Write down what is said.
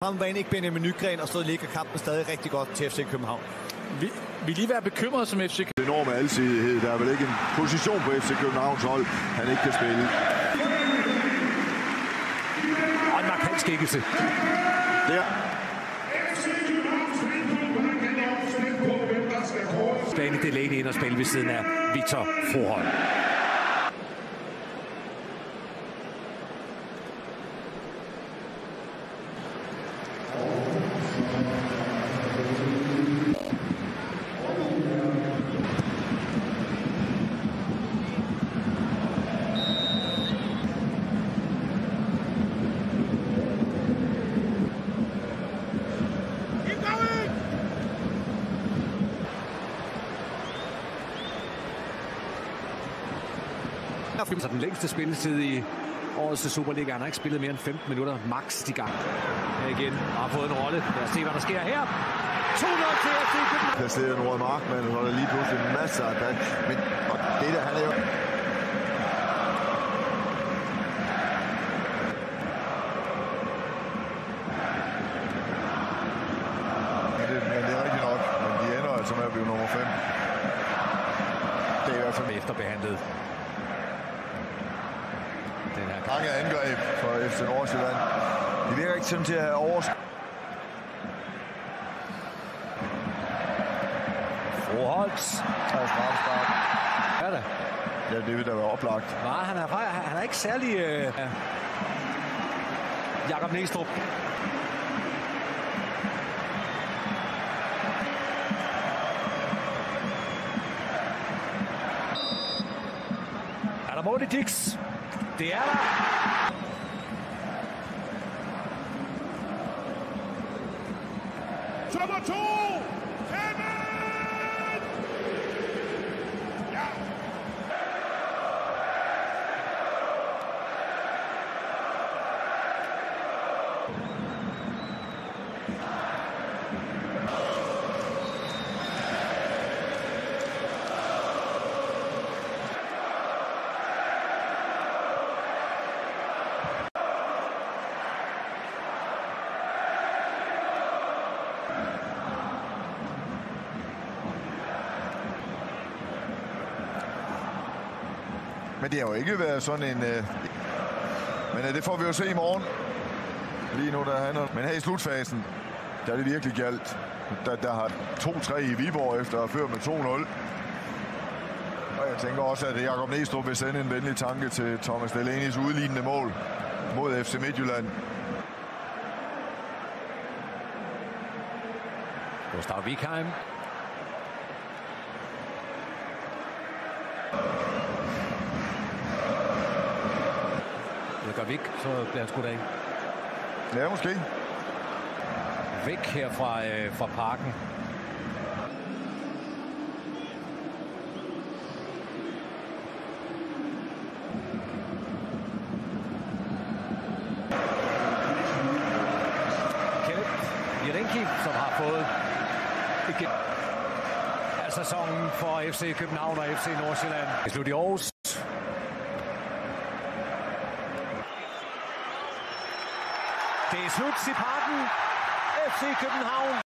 Han var ikke Benjamin Nygren, og så ligger kampen stadig rigtig godt til FC København. Vi lige være bekymrede som FC København. Enorme alsidighed. Der er vel ikke en position på FC Københavns hold, han ikke kan spille. Og en markant skikkelse. Der. Danny Delaney ind og spille ved siden af Victor Froholt. Så den længste spilletid i årets Superliga. Han har ikke spillet mere end 15 minutter max i gang. Her igen og har fået en rolle. Lad os se, hvad der sker her. 2-0 til FC København. Placeret Nord Markmann, og der er lige pludselig masser af band. Men det der, han er jo... Men det er rigtigt nok. Men de ender altså med at blive nummer 5. Det er i hvert fald efterbehandlet. Mange angreb for FC Nordsjælland. De virker ikke sådan til at have overskud. Froholt. Og strafspark. Hvad er det? Ja, det vil da være oplagt. Nej, han er ikke særlig... Jakob Næstrup. Er der mål i Dix? Det er der. Nummer 2! Kevin! Ja! Men det har jo ikke været sådan en... Men det får vi jo se i morgen. Lige nu, der handler... Men her i slutfasen, der er det virkelig galt. Der har 2-3 i Viborg efter at føre med 2-0. Og jeg tænker også, at Jakob Næstrup vil sende en venlig tanke til Thomas Delaneys udlignende mål mod FC Midtjylland. Gustav Wikheim. Det gør Vik, så bliver han skudt af. Ja, måske. Væk her fra parken. Kenneth Jerenki, som har fået igen af sæsonen for FC København og FC Nordsjælland. I slut i Aarhus. Det er slut i parken. FC København